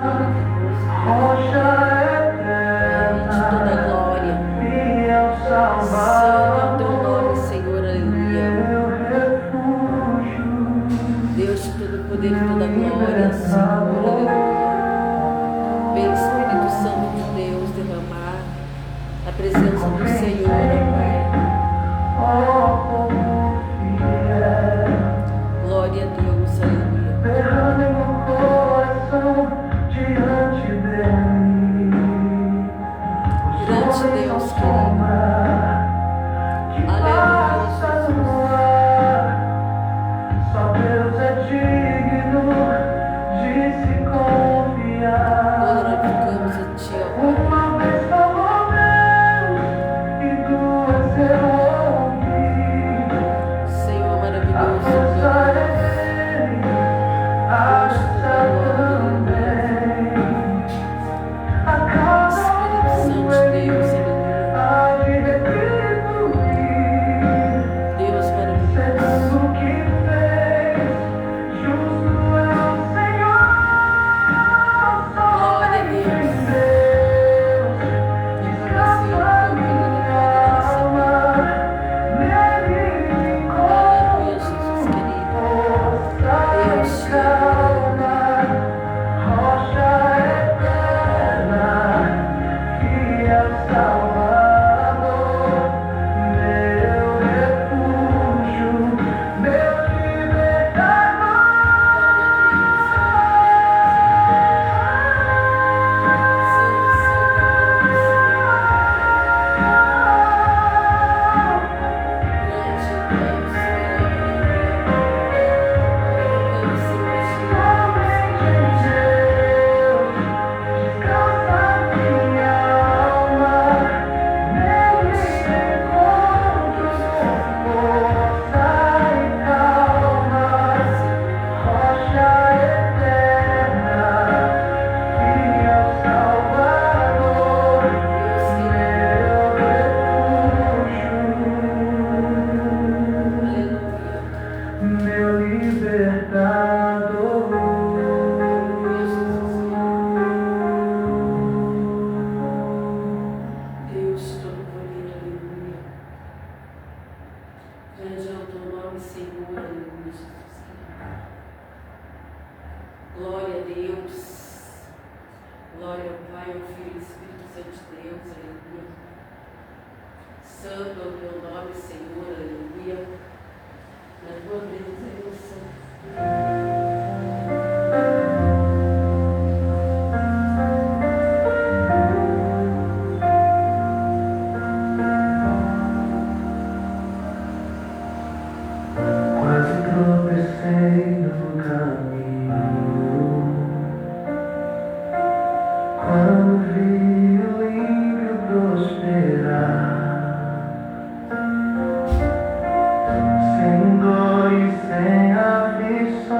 Rocha de toda eterna, glória. fiel Santo é o teu Salvador, nome, Senhor, aleluia. meu refúgio, Deus de todo poder e toda glória, Senhor, aleluia. Vem, Espírito Santo de Deus, derramar a presença do Senhor, ó Pai. ó povo fiel, Glória a Deus, aleluia. derrame meu coração diante dele. Grande Deus, querido. Aleluia, Jesus. Só Deus é digno de se confiar. Glorificamos a Ti, ó Pai. Uma vez falou Deus e duas eu ouvi. Senhor A maravilhoso, força é glória. dele, acha também. A cada Espírito Santo de Deus, aleluia. há de retribuir. Deus maravilhoso. Segundo o que fez, justo é o Senhor, Glória a somente em Deus. Deus descansa minha alma, nele Aleluia, encontro Jesus querido. força Deus e te ama. calma, rocha eterna, fiel Salvador, meu refúgio, meu Meu libertador, Deus todo poder, aleluia. Grande é o teu nome, Senhor, aleluia, Jesus querido. Glória a Deus. Glória ao Pai, ao Filho e ao Espírito Santo de Deus, aleluia. Santo é o teu nome, Senhor, aleluia. Na tua presença. quase tropecei no caminho, quando vi o ímpio prosperar, sem dor e sem aflição.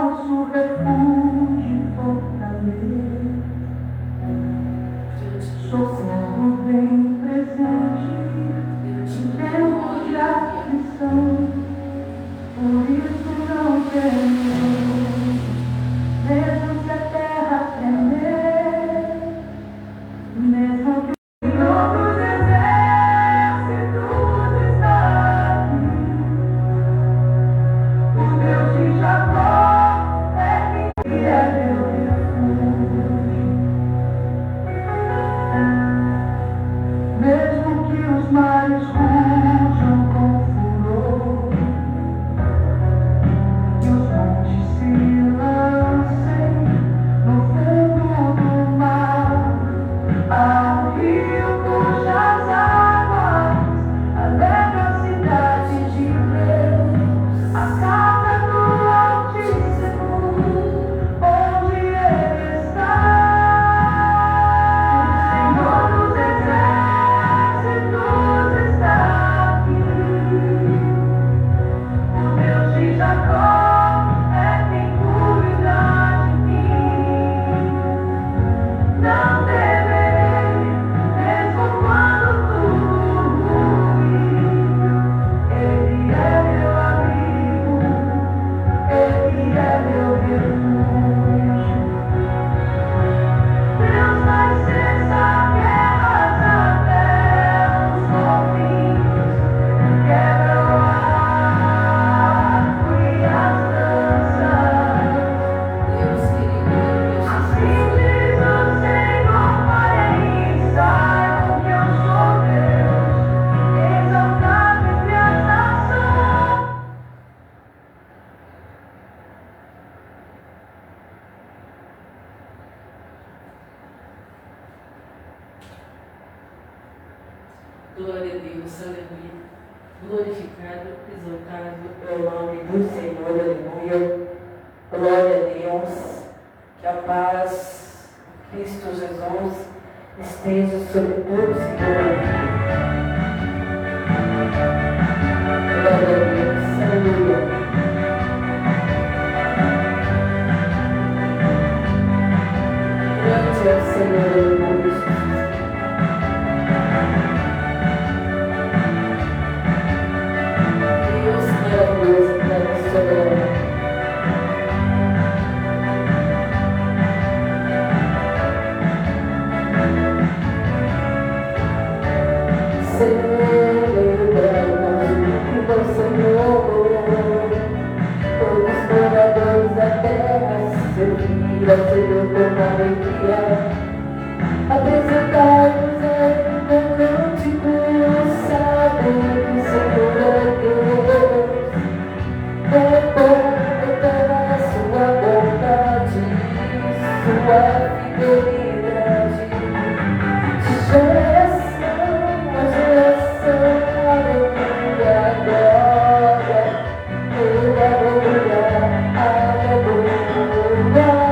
nosso refúgio e fortaleza, socorro bem presente em tempos de aflição. Por isso não tememos, mesmo que a terra tremer, mesmo que o Senhor dos exércitos está aqui. O Deus de Jacó é quem é meu refúgio. Mesmo que os mares rujam com furor e os montes se lancem no fundo do mar, ao rio cujas águas alegra a cidade de Deus, a casa do Altíssimo, onde Ele está. O Senhor dos exércitos está aqui. O Deus de Jacó é quem cuida de mim. Não temerei, mesmo quando tudo ruim. Ele é meu amigo, Ele é meu refúgio. Deus vai cessar guerras até os confins, quebra o arco e as lanças. Deus querido, Assim diz o Senhor, parem e saibam que eu sou Deus, exaltado entre as nações. glória a Deus, aleluia. Glorificado, exaltado é o nome do Senhor, aleluia. Glória a Deus. Que a paz de Cristo Jesus esteja sobre todos que estão aqui. Glória a Deus, aleluia. Grande é o Senhor, aleluia. Deus maravilhoso, Deus soberano. Celebramos o Senhor, todos os moradores da terra, servir ao Senhor com alegria, apresentar-nos a um cântico, saber que o Senhor é Deus, é bom toda a sua bondade, sua fidelidade, de geração a geração, aleluia, glória, aleluia, aleluia, glória.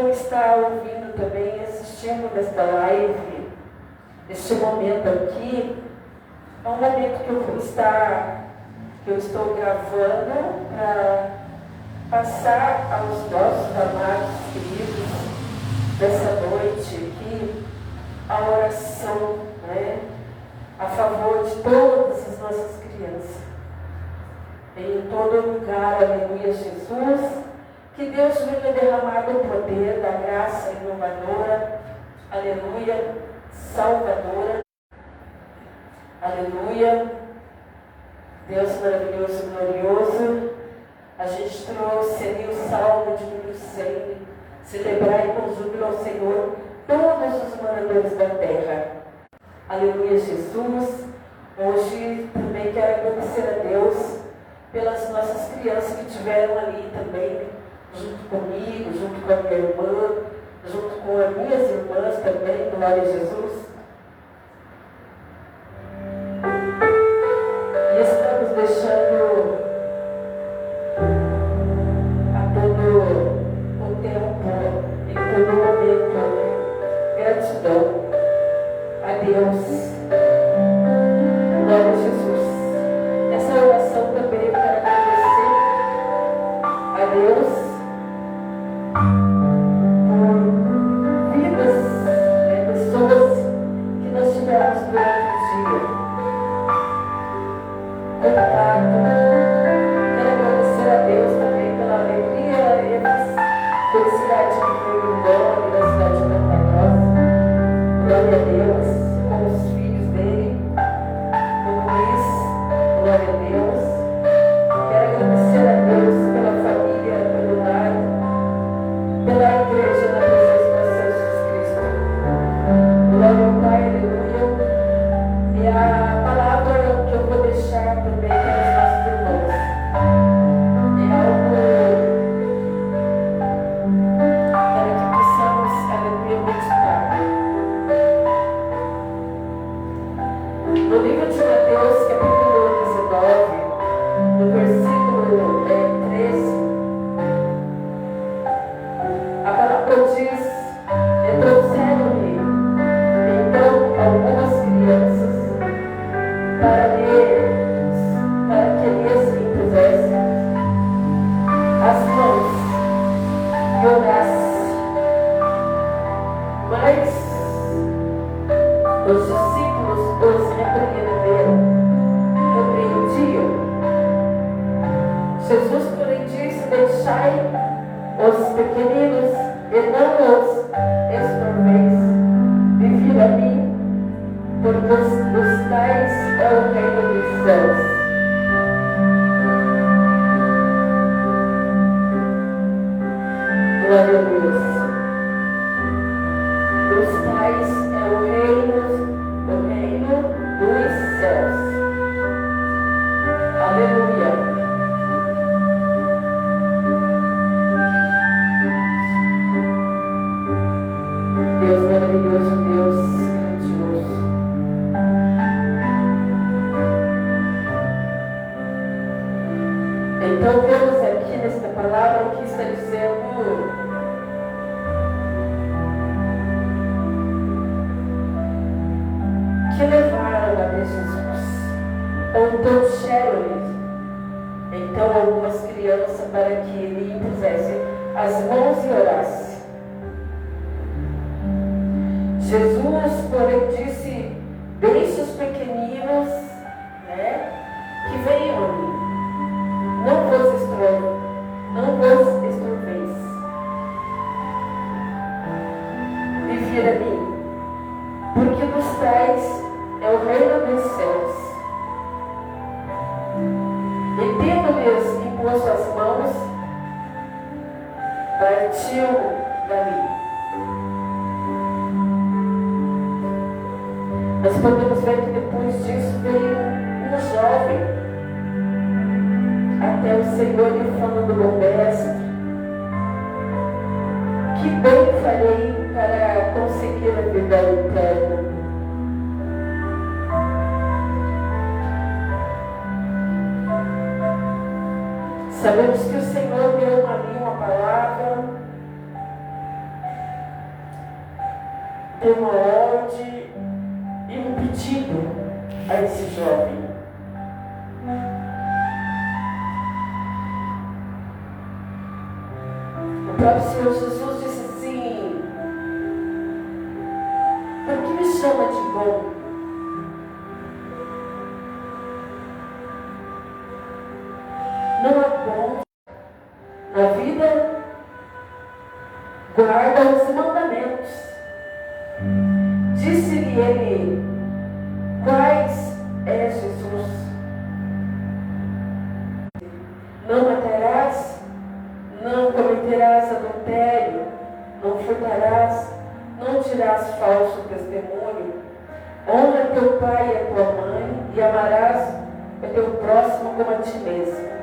não está ouvindo também, assistindo nesta live, este momento aqui, é um momento que eu estou gravando para passar aos nossos amados queridos dessa noite aqui a oração, né, a favor de todas as nossas crianças. Em todo lugar, aleluia, Jesus, que Deus venha derramar o poder da graça inovadora, aleluia, salvadora, aleluia, Deus maravilhoso, glorioso. A gente trouxe ali o Salmo de número 100, celebrar com júbilo ao Senhor todos os moradores da terra. Aleluia, Jesus. Hoje também quero agradecer a Deus pelas nossas crianças que estiveram ali também, junto comigo, junto com a minha irmã, junto com as minhas irmãs também, glória a Jesus. E estamos deixando a todo o tempo, em todo momento, gratidão a Deus. Glória a Jesus. Essa oração também eu quero agradecer a Deus por vidas, pessoas que nós tivemos durante o dia. Contato. Quero agradecer a Deus também pela alegria e a felicidade que foi o irmão da cidade de Matagrossa. Glória a Deus, com os filhos dele, com o Luiz, glória a Deus. Quero agradecer a Deus pela família, pelo lar, pela igreja na presença do Senhor Jesus Cristo. Glória ao Pai, aleluia. E a palavra que eu vou deixar também para os nossos irmãos é algo para que possamos, aleluia, meditar. No livro de Mateus, capítulo 19, no versículo 13, a palavra diz: trouxeram-lhe então algumas crianças para que lhes impusesse as mãos e orasse. Mas os discípulos os repreendiam. Jesus, porém, disse: deixai os pequeninos e não os estorveis de vir a mim, porque os tais é o reino dos céus. Glória a Deus. Dos tais é o reino dos céus. Aleluia. Deus maravilhoso, Deus grandioso. Então vemos aqui nesta palavra que está dizendo que levaram a Jesus, ou trouxeram-lhe então algumas crianças para que ele impusesse as mãos e orasse. Jesus, porém, disse: deixe os pequeninos, que venham a mim. Não vos estorveis de vir a mim, porque dos tais é o reino dos céus. E tendo-lhes imposto as mãos, partiu dali. Nós podemos ver que depois disso veio um jovem até o Senhor e falando: bom mestre, que bem farei para conseguir a vida eterna? Sabemos que o Senhor deu ali uma palavra tem uma ordem e um pedido a esse jovem. O próprio Senhor Jesus disse assim: por que me chama de bom? Não há bom na vida, guarda os mandamentos. Disse-lhe ele: quais é Jesus? Não matarás, não cometerás adultério, não furtarás, não dirás falso testemunho, honra teu pai e a tua mãe, e amarás o teu próximo como a ti mesmo.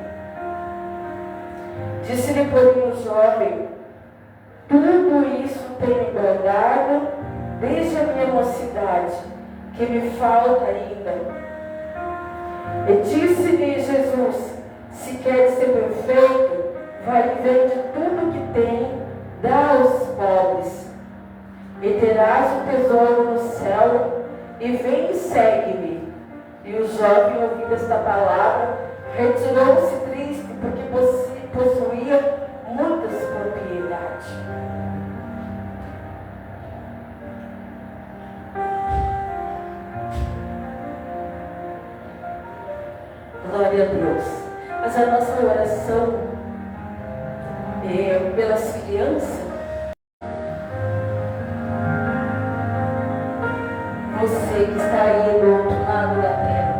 Disse-lhe, porém, o jovem: tudo isso tenho guardado desde a minha mocidade, que me falta ainda. E disse-lhe Jesus: se queres ser perfeito, vai e vende tudo que tem, dá aos pobres, e terás um tesouro no céu, e vem e segue-me. E o jovem, ouvindo esta palavra, retirou-se triste, porque possuía muitas propriedades. Glória a Deus. Mas a nossa oração é pelas crianças. Você que está aí do outro lado da terra,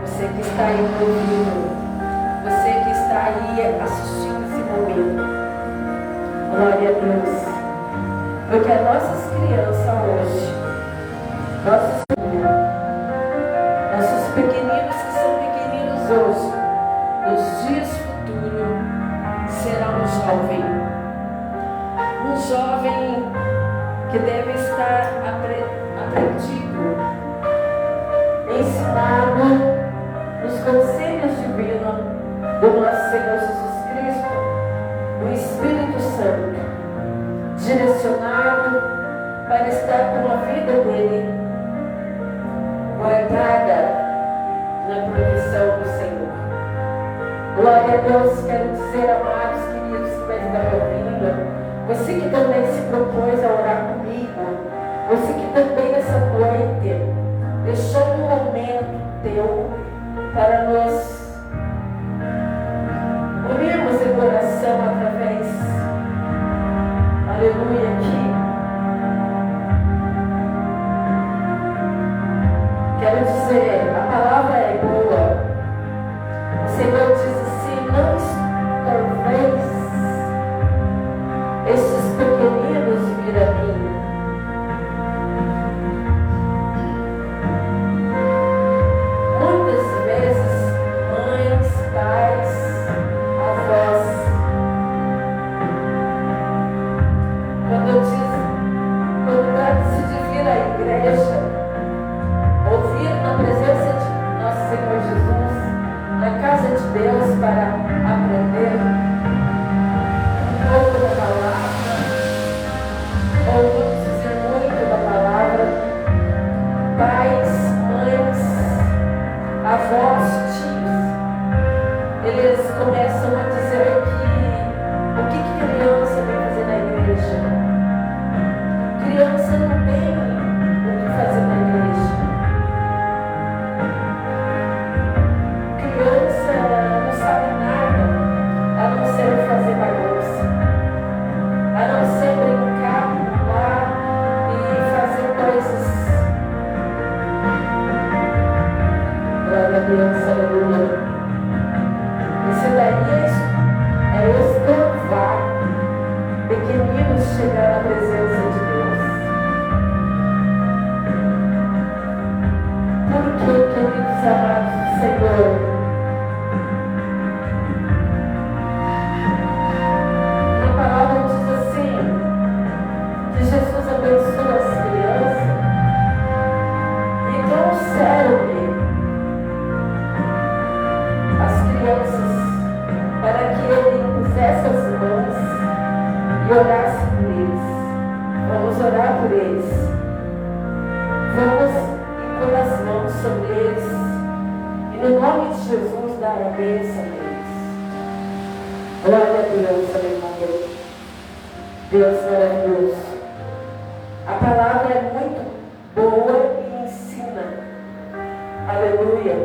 você que está aí ouvindo, você que está aí assistindo esse momento, glória a Deus, porque as nossas crianças hoje, nossos pequeninos que são pequeninos hoje, nos dias futuros, será um jovem que deve estar aprendido, ensinado nos conselhos divinos do nosso Senhor Jesus Cristo, do Espírito Santo, direcionado para estar com a vida dele guardada na proteção do Senhor. Glória a Deus. Quero dizer, amados queridos que vai estar me ouvindo, você que também se propôs a orar comigo, você que também nessa noite deixou um momento teu para nós unirmos em oração através, aleluia, aqui. Quero dizer, a palavra é boa. O Senhor diz assim: não estorveis estes pequeninos vir a mim. Muitas vezes, mães, pais, avós, quando trata-se de vir à igreja, ouvir na presença de nosso Senhor Jesus, na casa de Deus, para aprender um pouco da palavra, ou vamos dizer muito da palavra, pais, mães, avós, tios, eles começam a dizer que o que criança vem fazer na igreja? Criança não tem o que fazer na igreja. Criança não sabe nada a não ser fazer bagunça, a não ser brincar lá e fazer coisas. Glória a Deus, aleluia. Isso daí é estorvar pequeninos chegar na presença de Deus. Por que, queridos amados do Senhor? Na palavra diz assim, que Jesus abençoa as crianças e trouxeram-lhe as crianças para que ele pusesse as mãos e orasse por eles. Vamos orar por eles. Vamos impor as mãos sobre eles. E no nome de Jesus dar a bênção a eles. Glória a Deus, aleluia. Deus maravilhoso. A palavra é muito boa e ensina. Aleluia.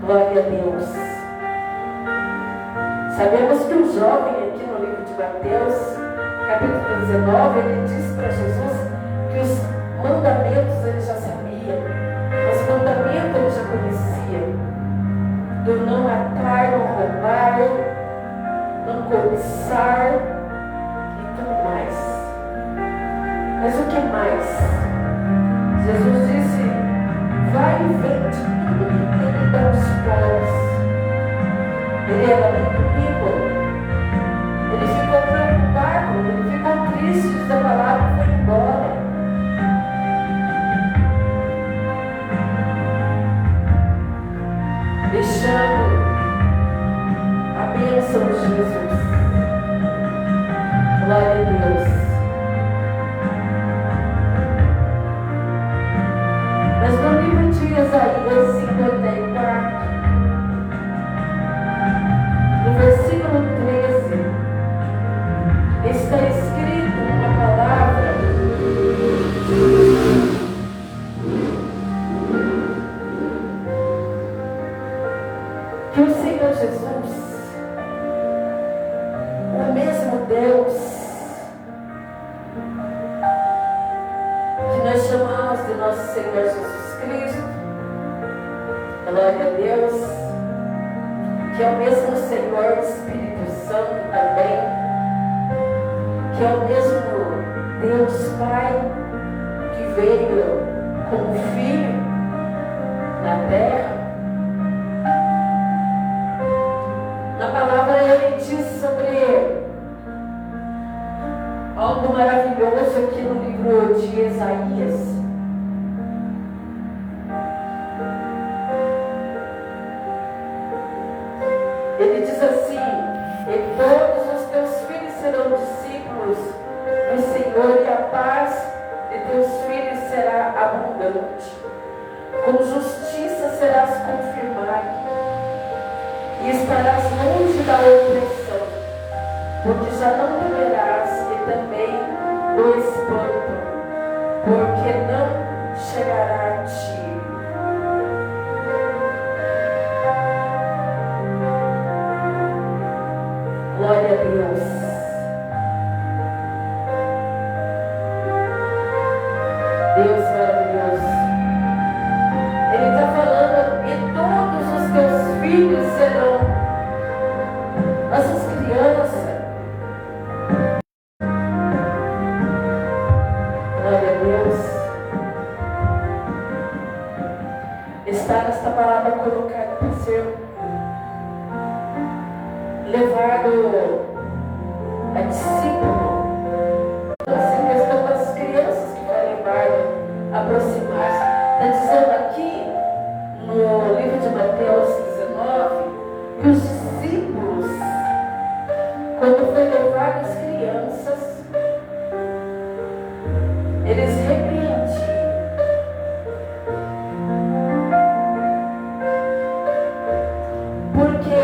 Glória a Deus. Sabemos que o jovem aqui no livro de Mateus, capítulo 19, ele diz para Jesus que os mandamentos ele já sabia. Os mandamentos ele já conhecia. Do não matar, não roubar, não cobiçar e tudo mais. Mas o que mais? Jesus disse: vai e vende tudo que tem e dá aos pobres. Ele era muito rico. Ele ficou preocupado, ele ficou triste, diz a palavra, e foi embora. Deixando a bênção de Jesus. Glória a Deus. Mas no livro de Isaías 54, no versículo 13, está escrito uma palavra que o Senhor Jesus, o mesmo Deus que nós chamamos de nosso Senhor Jesus Cristo, glória a Deus, que é o mesmo Senhor Espírito Santo também, que é o mesmo Deus Pai que veio como Filho na terra. Na palavra ele diz sobre algo maravilhoso aqui no livro de Isaías. Ele diz assim: e todos os teus filhos serão discípulos do Senhor, e a paz de teus filhos será abundante. Com justiça serás confirmado, e estarás longe da opressão, porque já não temerás, e também do espanto, porque não chegará a ti. Glória a Deus. Deus maravilhoso. Ele está falando: e todos os teus filhos serão nossas crianças. Glória a Deus. Está nesta palavra colocada para ser levado a discípulo. Assim, questão das crianças que vai levar a aproximar-se. Está dizendo aqui no livro de Mateus 19 que os discípulos, quando foi levar as crianças, eles repreendiam. Porque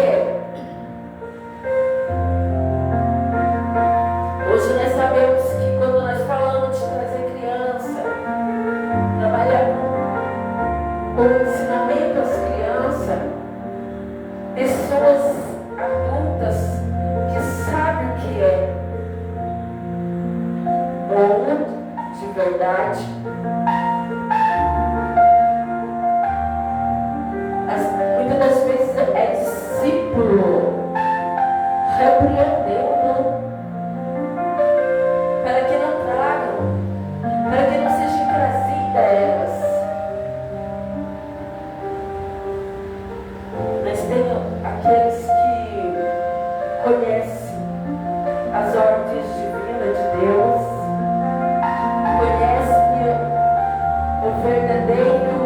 hoje nós sabemos que quando nós falamos de trazer criança, trabalhar com o ensinamento às crianças, pessoas adultas que sabem o que é bom de verdade, muitas das vezes é discípulo repreendendo para que não tragam, para que não sejam trazidas elas. Mas tem aqueles que conhecem as ordens divinas de Deus, conhecem o verdadeiro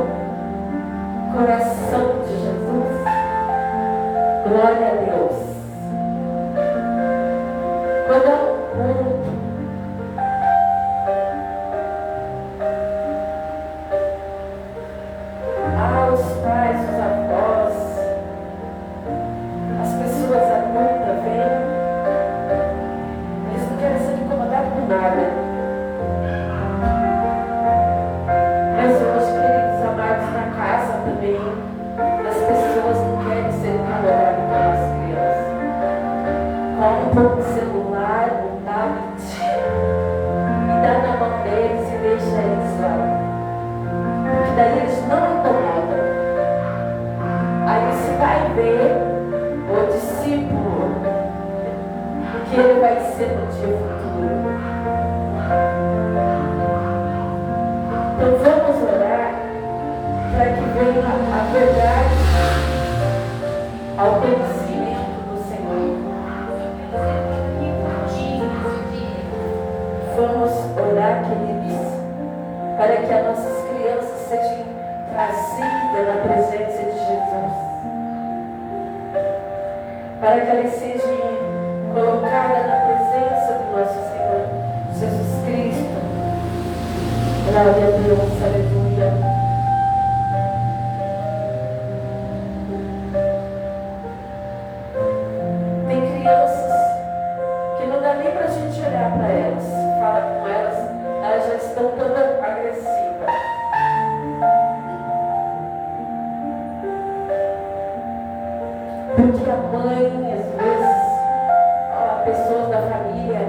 coração de Jesus. Glória a Deus. Quando é um culto toma um pouco de celular, um tablet, e dá na mão deles e deixa eles lá. Porque daí eles não incomodam. Aí você vai ver o discípulo que ele vai ser no dia futuro. Então vamos orar para que venha a verdade ao conhecimento do Senhor. Vamos orar, queridos, para que as nossas crianças sejam trazidas na presença de Jesus, para que elas sejam colocadas na presença do nosso Senhor Jesus Cristo. Glória a Deus, aleluia. Tem crianças que não dá nem para a gente olhar para elas, fala com elas, elas já estão toda agressivas. Porque a mãe, às vezes, pessoas da família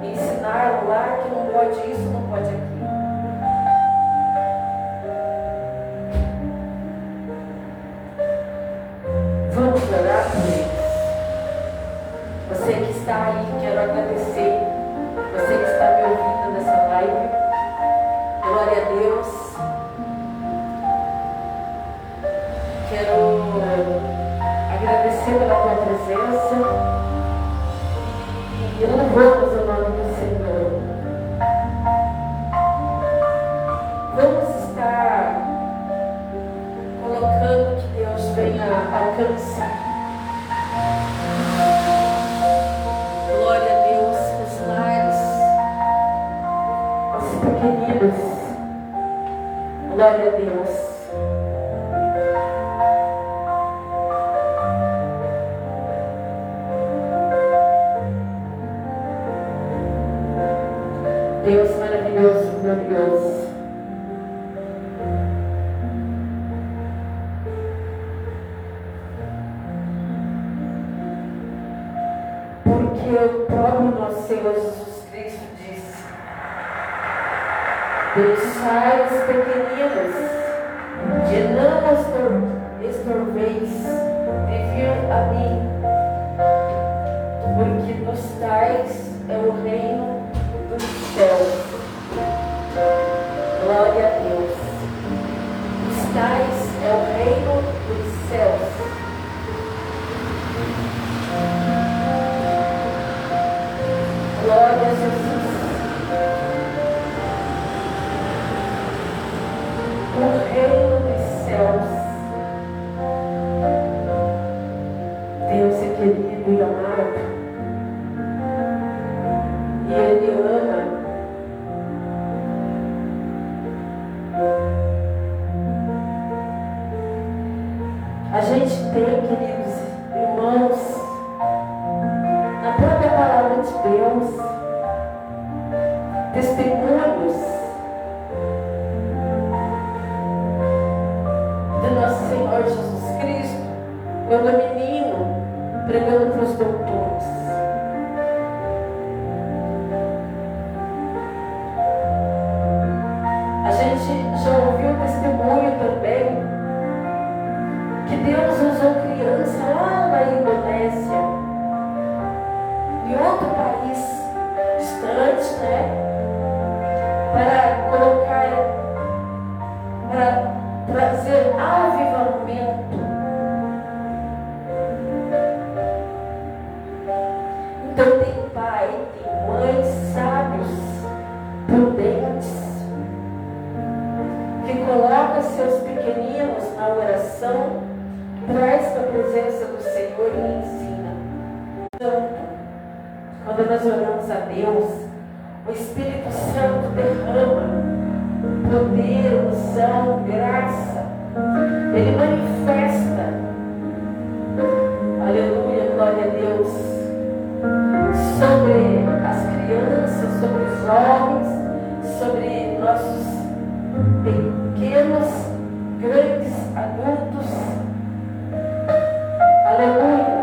ensinaram lá que não pode isso, não pode aquilo. Vamos orar por eles. Você que está aí, quero agradecer. Você que está me ouvindo nessa live. Glória a Deus. Quero agradecer pela tua presença e louvamos o nome do Senhor. Vamos estar colocando que Deus venha alcançar. Glória a Deus, os lares, os pequeninos. Glória a Deus. Deus maravilhoso, glorioso. Porque o próprio nosso Senhor Jesus Cristo disse: deixai os pequeninos, que não estorveis de vir a mim, porque dos tais é o reino dos céus. Glória a Deus. Os tais é o reino dos céus. Glória a Jesus. O reino dos céus. Deus é querido e amado. E Ele ama. A gente tem, queridos irmãos, na própria palavra de Deus, testemunhos do nosso Senhor Jesus Cristo, quando menino, pregando para os doutores. A gente já ouviu testemunho também que Deus usou criança lá na Indonésia, em outro país distante, para colocar, para trazer avivamento. Então tem pai, tem mães sábios, prudentes, que coloca seus pequeninos na oração, traz para a presença do Senhor e ensina. Então, quando nós oramos a Deus, o Espírito Santo derrama poder, unção, graça. Ele manifesta. Aleluia, glória a Deus. Sobre as crianças, sobre os jovens, sobre nossos pequenos, grandes, adultos. Aleluia.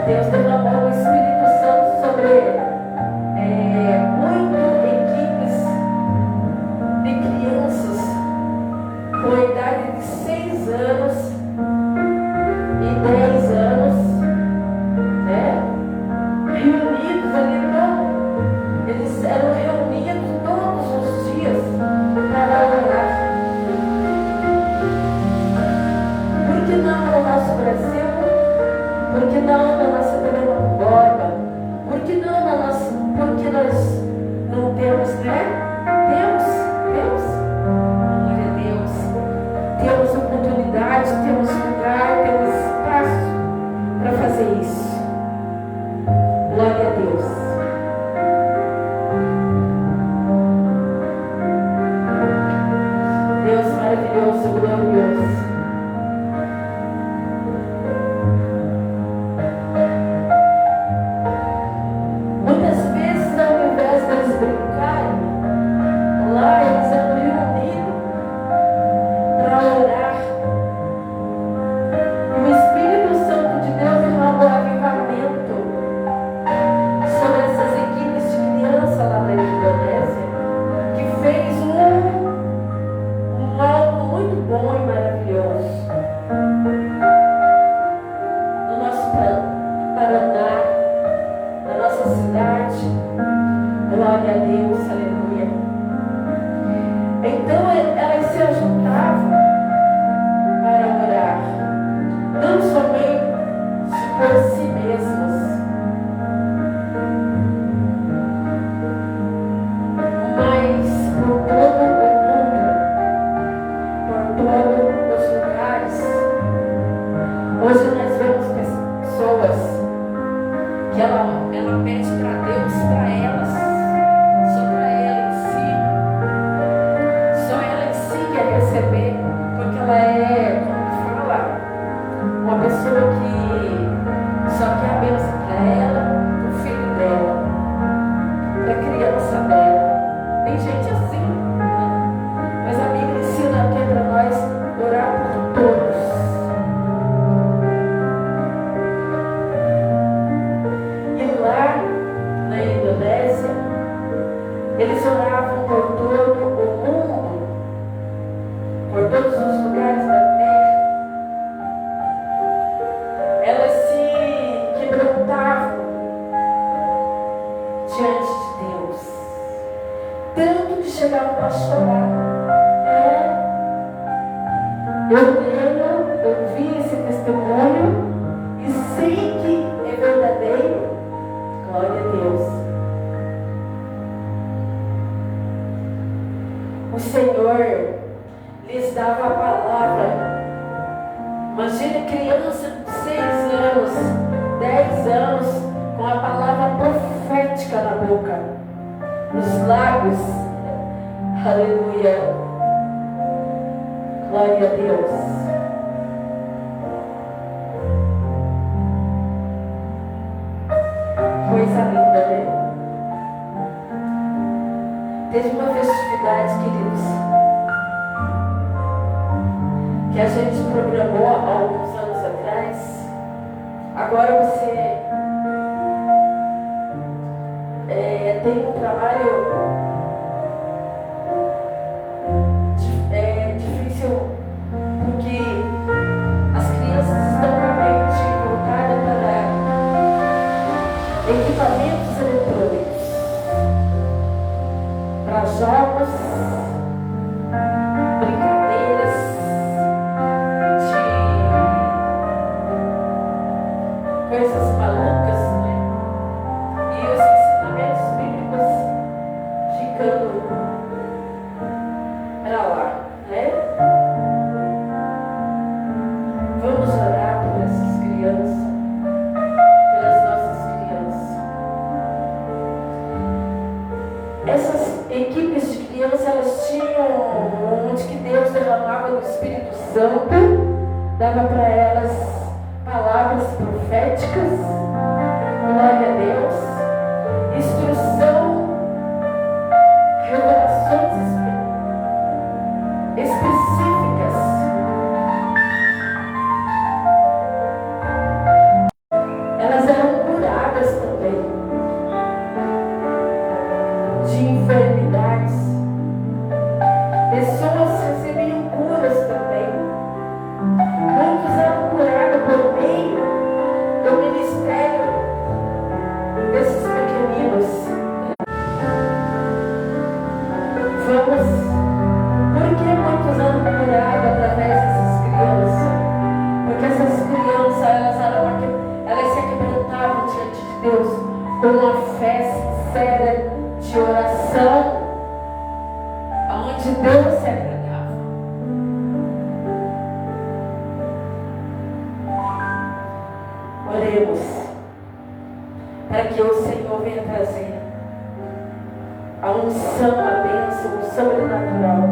Deus derramou o Espírito Santo sobre muitas equipes de crianças com a idade de 6 anos e 10 anos, né? Reunidos ali, não? Eles eram reunidos todos os dias para orar. Por que não no nosso Brasil? Por que não na nossa Fernanda Borba? Por que não na nossa? Porque nós não temos, né? Temos. Glória a Deus. Temos oportunidade, temos lugar, temos espaço para fazer isso. Glória a Deus. Deus maravilhoso, glorioso. Muitas vezes, ao invés deles brincarem, lá eles eram reunidos para orar. E o Espírito Santo de Deus derramou avivamento sobre essas equipes de criança lá na Indonésia, que fez algo muito bom e maravilhoso no nosso Paraná, na nossa cidade. Glória a Deus, aleluia. Então elas se juntavam para orar, não somente por si mesmas, mas por todo o mundo, por todos os lugares. Hoje nós vemos pessoas que ela pede para Deus, para elas, só para ela em si, só ela em si quer receber, porque ela é, como fala, uma pessoa que só quer a bênção para ela, para o filho dela, para a criança dela. Tem gente assim, né? Mas a Bíblia ensina aqui para nós orar por todos. E lá na Indonésia, eles oravam por todo o mundo, por todos os lugares da terra. Elas se quebrantavam diante de Deus, tanto que chegavam a chorar. Eu vi esse testemunho e sei que é verdadeiro. Glória a Deus. O Senhor lhes dava a palavra. Imagina criança de 6 anos, 10 anos, com a palavra profética na boca, nos lábios. Aleluia. Glória a Deus. Coisa linda, né? Teve uma festividade, queridos, que a gente programou há alguns anos atrás. Agora você tem um trabalho difícil, porque as crianças estão com a mente voltada para equipamentos eletrônicos, para jogos, brincadeiras de coisas malucas, né? E os ensinamentos bíblicos ficando para lá, né? Vamos orar por essas crianças, pelas nossas crianças. Essas equipes de crianças, elas tinham onde que Deus derramava do Espírito Santo, dava para elas palavras proféticas, glória a Deus, instrução, revelações específicas. Elas eram Deus, com uma fé sincera de oração, aonde Deus se agradava. Oremos para que o Senhor venha trazer a unção, a bênção, o sobrenatural.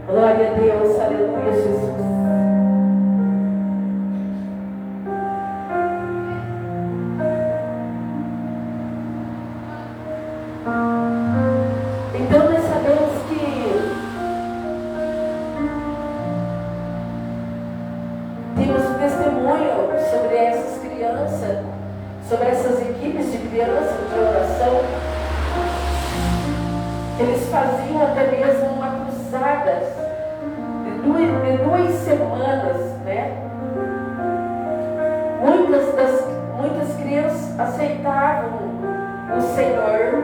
Glória a Deus, aleluia, Jesus. Então nós sabemos que temos um testemunho sobre essas crianças, sobre essas equipes de crianças de oração. Eles faziam até mesmo uma cruzada de duas semanas, né? Muitas crianças aceitavam o Senhor,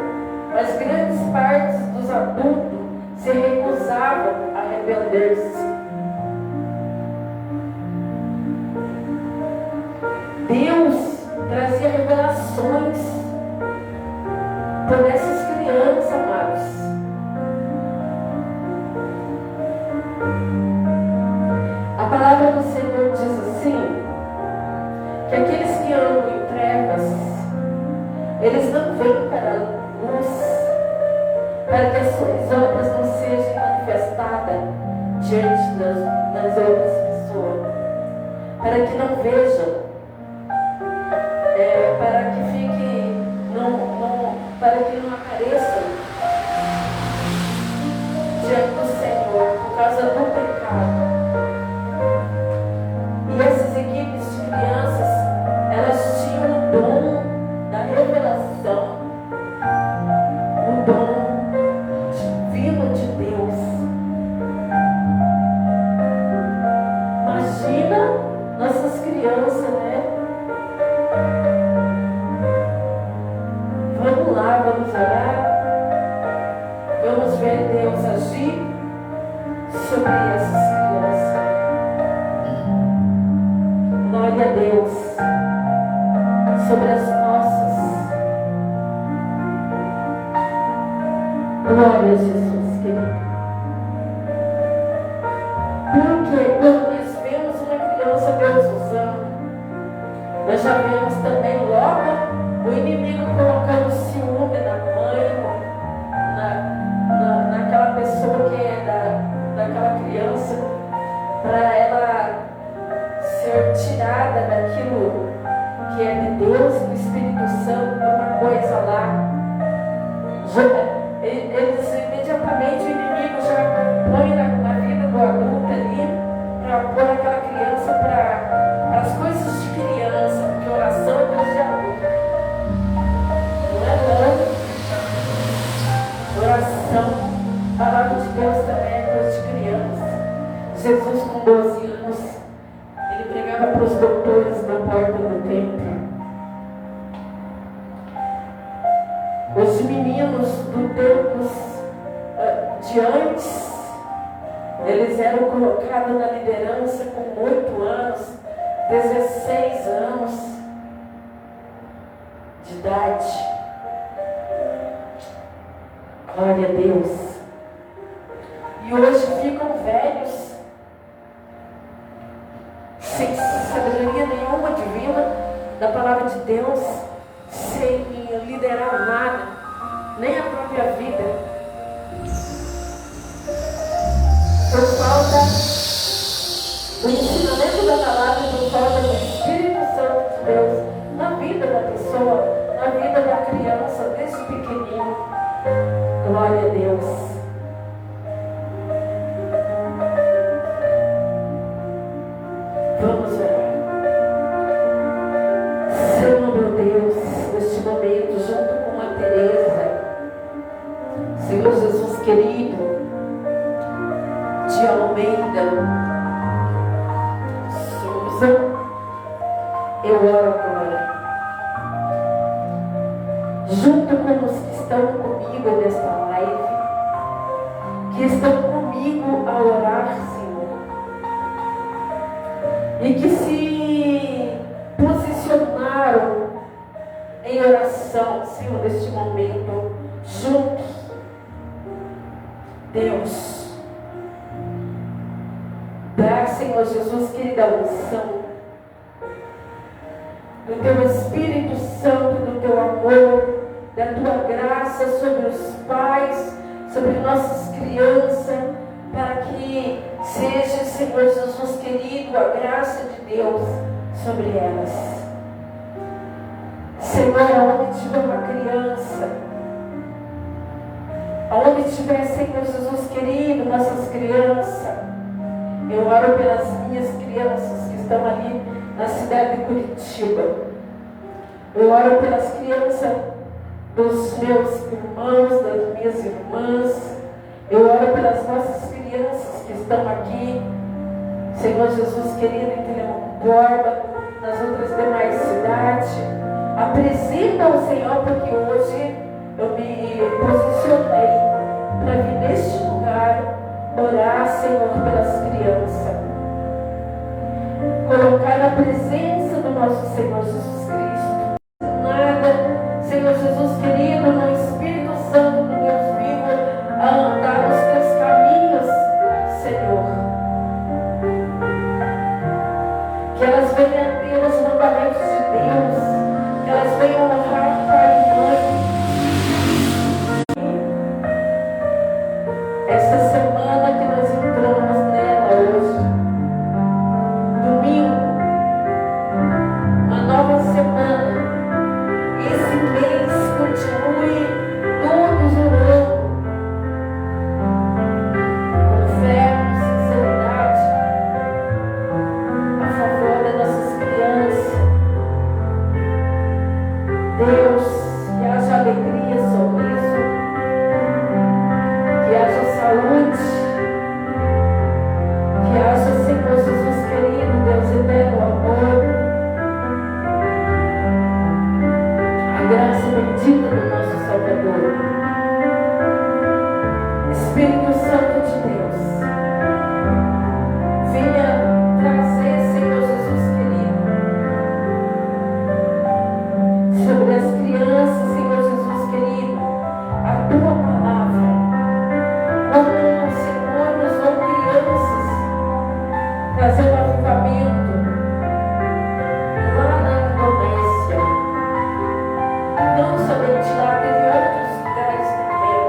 mas grandes partes dos adultos se recusavam a arrepender-se. Deus trazia revelações por essas crianças, amados. A palavra do Senhor diz assim, que aqueles que andam em trevas, eles não vêm para a luz, para que as suas obras não sejam manifestadas diante das outras pessoas, para que não vejam, para que fique, para que não apareçam diante do Senhor por causa do pecado. E essas equipes de crianças, elas tinham o dom da revelação, o dom divino de Deus. Imagina nossas crianças, né? Vamos lá, vamos orar, vamos ver Deus agir sobre essas crianças. Glória a Deus sobre as nossas. Glória a Jesus, querido. Porque quando nós vemos uma criança Deus usando, nós já vemos também logo o inimigo colocando ciúme na mãe, naquela pessoa que é daquela criança, para ela ser tirada daquilo que é de Deus, do Espírito Santo, por uma coisa lá. Eles imediatamente, o inimigo já põe na vida do adulto ali, para pôr aquela criança para as coisas de criança, porque oração é coisa de adulto. Não é não. Oração, a palavra de Deus também é coisa de criança. Jesus, com 12 anos, ele pregava para os doutores na porta do templo. Os meninos do templo de antes, eles eram colocados na liderança com 8 anos, 16 anos de idade. Glória a Deus. E hoje ficam velhos, sem sabedoria nenhuma divina da palavra de Deus, sem liderar nada, nem a própria vida, por falta do ensinamento da palavra, por falta do Espírito Santo de Deus na vida da pessoa, na vida da criança, desde pequenininho. Glória a Deus. Vamos orar. Senhor meu Deus, neste momento, junto com a Teresa, Senhor Jesus querido, de Almeida, Souza, eu oro agora, junto com os que estão comigo nesta live, que estão comigo a orar, Senhor, e que se posicionaram em oração, Senhor, neste momento, juntos. Deus, dá, Senhor Jesus, querida unção do Teu Espírito Santo, do Teu amor, da Tua graça sobre os pais, sobre nossas crianças, para que seja, Senhor Jesus querido, a graça de Deus sobre elas. Senhor, aonde tiver uma criança, aonde tiver, Senhor Jesus querido, nossas crianças, eu oro pelas minhas crianças que estão ali na cidade de Curitiba. Eu oro pelas crianças dos meus irmãos, das minhas irmãs. Eu oro pelas nossas crianças que estão aqui, Senhor Jesus querido, em Telemacorba, nas outras demais cidades. Apresenta ao Senhor, porque hoje eu me posicionei para vir neste lugar orar, Senhor, pelas crianças. Colocar na presença do nosso Senhor Jesus Cristo. Nada, Senhor Jesus querido, no Espírito Santo do Deus vivo, a andar nos teus caminhos, Senhor. Que elas venham a ter os mandamentos de Deus, que elas venham a honrar pai e mãe. Essa semana que nós entramos nela hoje, domingo, uma nova semana, esse mês continue todos orando com fé, com sinceridade, a favor das nossas crianças. Deus, que haja alegria, sorriso, que haja saúde, que haja, Senhor Jesus querido, Deus eterno, amor, a graça bendita do nosso Salvador. Espírito Santo de Deus, venha trazer, Senhor Jesus querido, sobre as crianças, Senhor Jesus querido, a Tua palavra. Como o Senhor usou crianças, trazer um avivamento lá na Indonésia. Não somente lá, teve outros lugares também.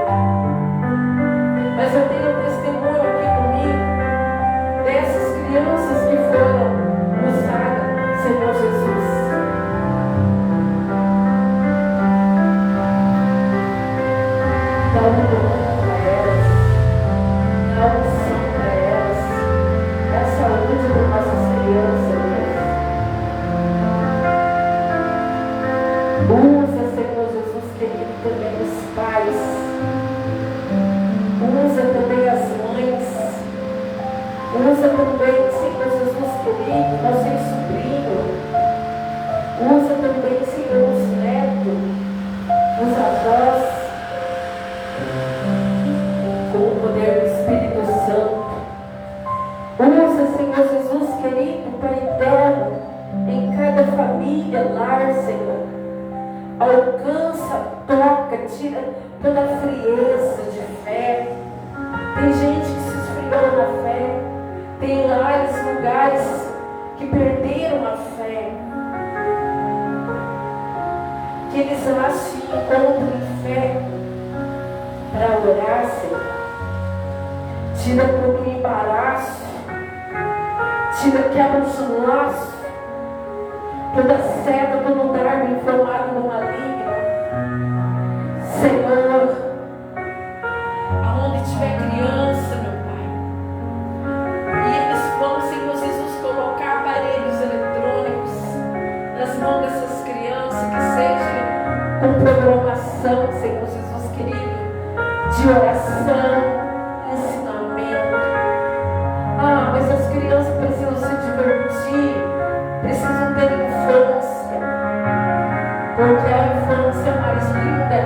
Mas eu tenho um testemunho aqui comigo dessas crianças que foram usadas, Senhor Jesus. Dá um dom para elas, dá unção para elas, dá a saúde das nossas crianças, Deus. Usa, Senhor Jesus querido, também os pais, usa também as mães, usa também, Senhor Jesus querido, nossos sobrinhos, usa também, Senhor, os netos, os avós, com o poder do Espírito Santo. Usa, Senhor Jesus querido, Pai eterno, em cada família, lar, Senhor. Alcança, toca, tira toda a frieza de fé. Tem gente que se esfriou na fé. Tem lares, lugares que perderam a fé. Que eles lá se encontram em fé para orar, Senhor. Tira todo o embaraço, quebra os laços, toda seta, todo dardo inflamado no maligno. Senhor, aonde tiver criança, meu Pai, e eles vão, Senhor Jesus, colocar aparelhos eletrônicos nas mãos dessas crianças, que seja com programação, Senhor Jesus querido, de oração, ensinamento. Mas as crianças precisam se divertir, precisam ter infância, porque a infância mais linda,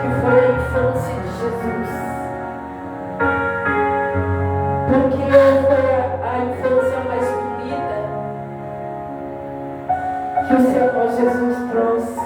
que foi a infância de Jesus, porque foi a infância mais bonita que o Senhor Jesus trouxe.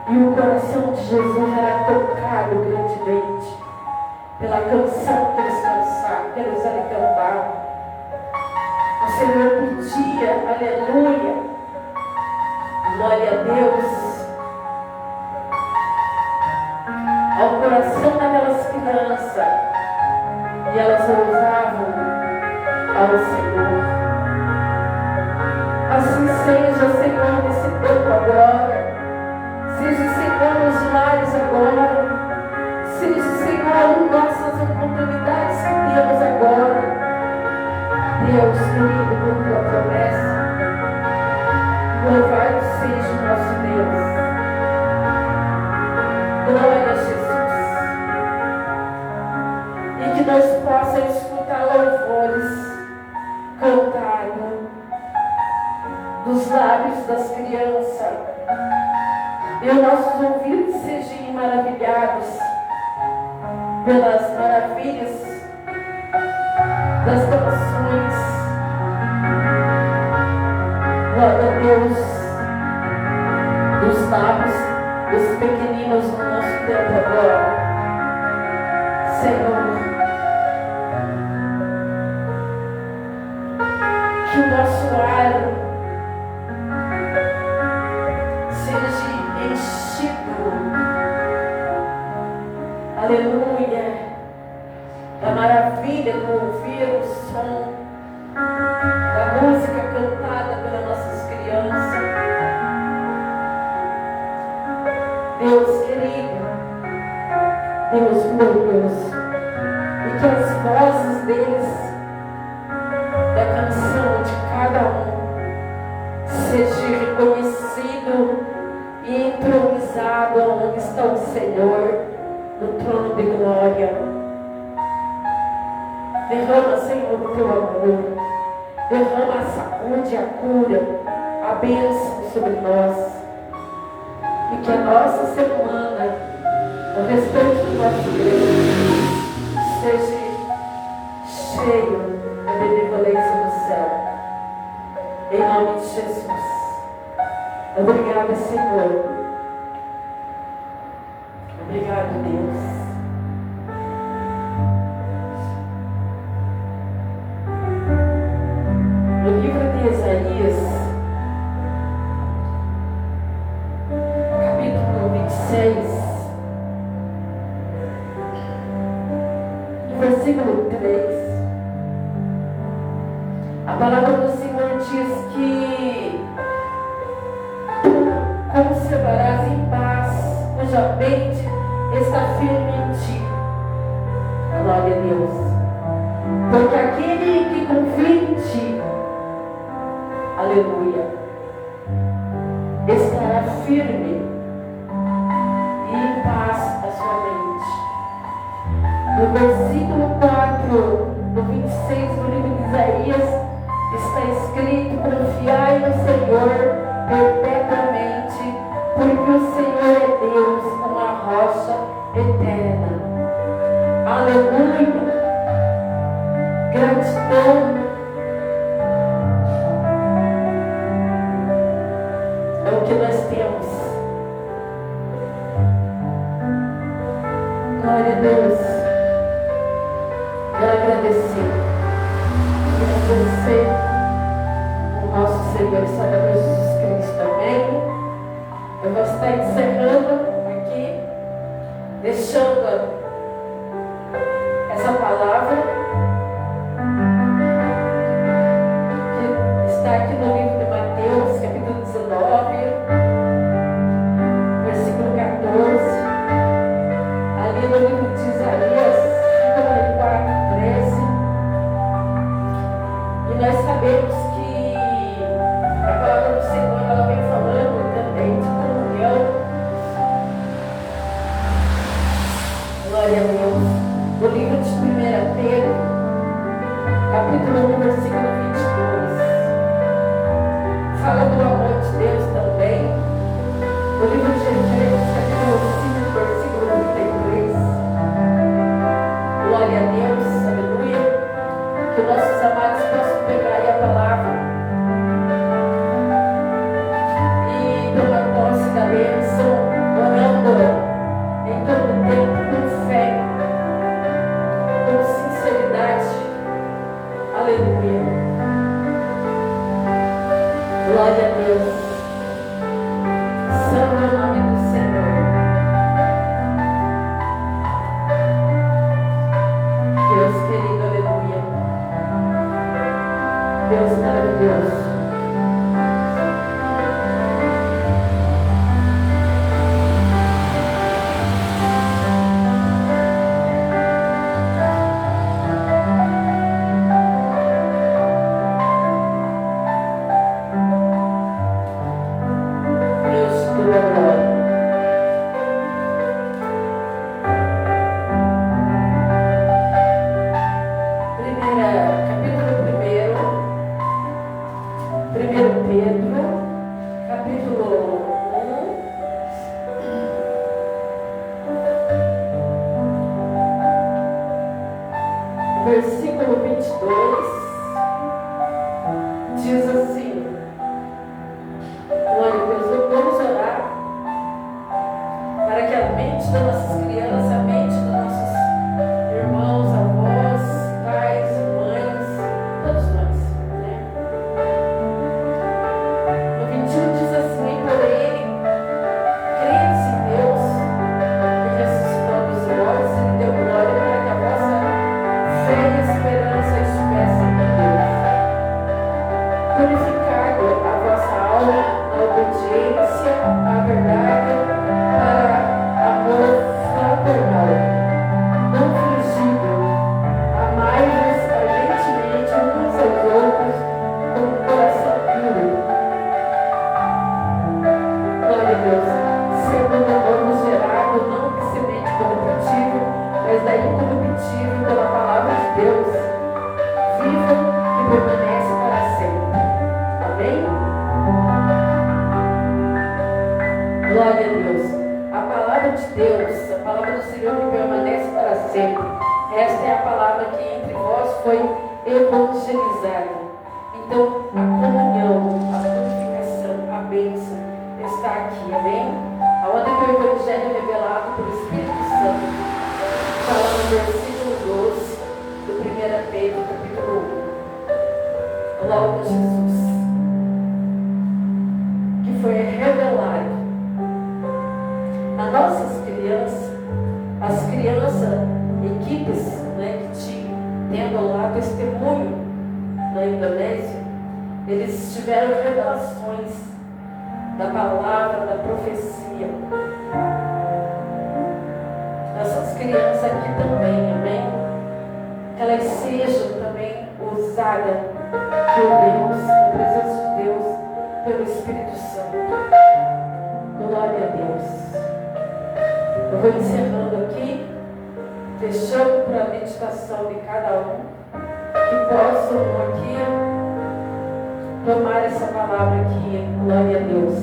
E o coração de Jesus era tocado grandemente pela canção que eles ali cantavam. O Senhor pedia, aleluia, glória a Deus, ao coração daquelas crianças, e elas louvavam ao Senhor. Assim seja, Senhor, nesse tempo agora. Seja, Senhor, nos lares agora. Seja, Senhor, nossas oportunidades que temos agora. Deus querido, por tua promessa, louvado seja o nosso Deus. Glória a Jesus. E que nós possamos escutar louvores cantados dos lábios das crianças, e os nossos ouvidos sejam maravilhados pelas maravilhas das canções. Glória a Deus, dos lábios dos pequeninos no nosso tempo agora. Senhor, que o nosso ar seja enchido, aleluia, da maravilha do ouvir o som da música cantada pelas nossas crianças. Deus querido, Deus glorioso, e que as vozes deles, da canção de cada um, seja reconhecido e improvisado onde está o Senhor, no trono de glória. Derrama, Senhor, o teu amor. Derrama a saúde, a cura, a bênção sobre nós. E que a nossa semana, o restante do nosso Deus, seja cheio da benevolência do céu. Em nome de Jesus. Obrigada, Senhor. Obrigado, Deus. No livro de Isaías, capítulo 26, no versículo 3, a palavra do Senhor diz que conservarás em paz cuja mente está firme em ti. Glória a Deus. Porque aquele que confia em ti, aleluia, estará firme e em paz a sua mente. No versículo 4, no 26 do livro de Isaías, está escrito: confiai no Senhor perpetuamente, porque o Senhor é Deus, uma rocha eterna. Aleluia. Gratidão é o que nós temos. Glória a Deus. Quero agradecer. Agradecer o nosso Senhor e Salvador Jesus Cristo. Amém. Eu vou estar encerrando aqui, deixando essa palavra que está aqui no livro de Mateus, capítulo 19, versículo 14, ali no livro de Isaías, 54, 13. E nós sabemos que a palavra do Senhor, ela vem falando também de comunhão. Glória a Deus. O livro de 1 Pedro, capítulo 1, versículo 22, fala do amor de Deus também. O livro de Efésios, capítulo 5, versículo 33. Glória a Deus, aleluia. Que nossos amados possam pegar aí a palavra e tomar posse da bênção, versículo 22, diz assim: glória a Deus, vamos orar para que a mente das nossas crianças, a mente dos nossos irmãos, avós, pais, mães, todos nós, né? No 21 diz assim: porém, credes em Deus, que ressuscitou dos mortos e lhe deu glória, para que a vossa fé e esperança estivessem em Deus. Purificado a vossa alma na obediência à verdade para amor fraternal, não fingido, amai-vos ardentemente uns aos outros com o coração puro. Glória a Deus. Segundo o novo gerado, não de semente corruptível, mas da incorruptível pela palavra de Deus, viva e permanece para sempre. Amém? Glória a Deus. A palavra de Deus, a palavra do Senhor que permanece para sempre. Esta é a palavra que entre vós foi evangelizada. Então, a comunhão, a purificação, a bênção está aqui. Amém? Aonde que o Evangelho é revelado pelo Espírito Santo. Fala no versículo 12 do 1 Pedro, capítulo 1. Glória a Jesus. Que foi revelado a nossas crianças, as crianças, equipes, né, que tendo lá testemunho na Indonésia, eles tiveram revelações da palavra, da profecia. Nossas crianças aqui também, amém? Que elas sejam também usadas por Deus, na presença de Deus, pelo Espírito Santo. Glória a Deus. Eu vou encerrando aqui, deixando para a meditação de cada um, que possam aqui tomar essa palavra aqui. Glória a Deus.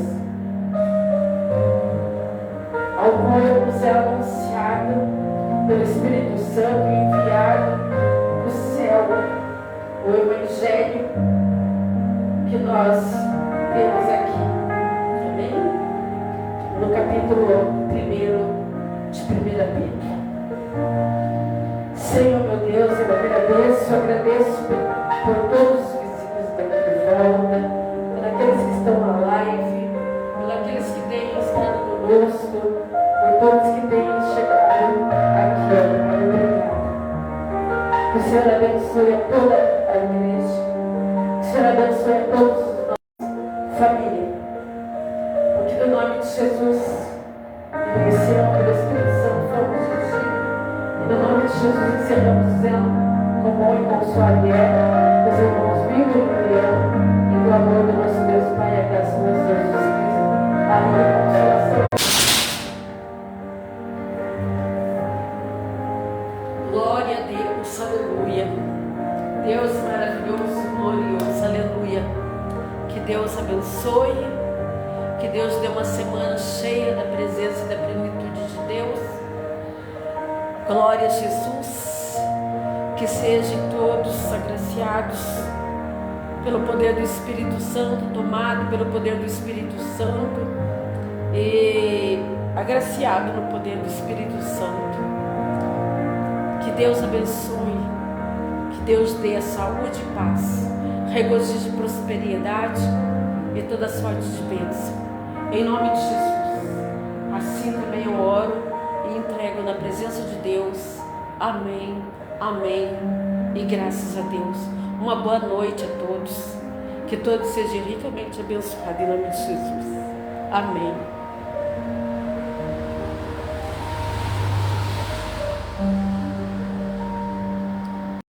Ao qual nos é anunciado pelo Espírito Santo, enviado do céu, o Evangelho que nós temos aqui. Amém? No capítulo 1 de 1 Pedro. Senhor, meu Deus, eu agradeço por todos os vizinhos daqui de volta, por aqueles que estão na live, por aqueles que têm estado conosco, por todos que têm chegado aqui. Obrigado. Que o Senhor abençoe a toda a igreja. Que o Senhor abençoe a todos os nossos família. Porque no nome de Jesus, iniciamos pelo Espírito Santo, fomos de Ti. E no nome de Jesus, encerramos dizendo, com bom e consolador, os irmãos vivos e Miriam, e do amor do nosso Deus Pai, a graça do nosso Deus Jesus Cristo, amor e consolação. Glória a Deus, aleluia. Deus maravilhoso, glorioso, aleluia. Que Deus abençoe, que Deus dê uma semana cheia da presença e da plenitude de Deus. Glória a Jesus. Que sejam todos agraciados pelo poder do Espírito Santo, tomado pelo poder do Espírito Santo e agraciado no poder do Espírito Santo. Que Deus abençoe, que Deus dê saúde e paz, regozijo e prosperidade e toda sorte de bênção. Em nome de Jesus. Assim também eu oro e entrego na presença de Deus. Amém. Amém. E graças a Deus. Uma boa noite a todos. Que todos sejam ricamente abençoados em nome de Jesus. Amém.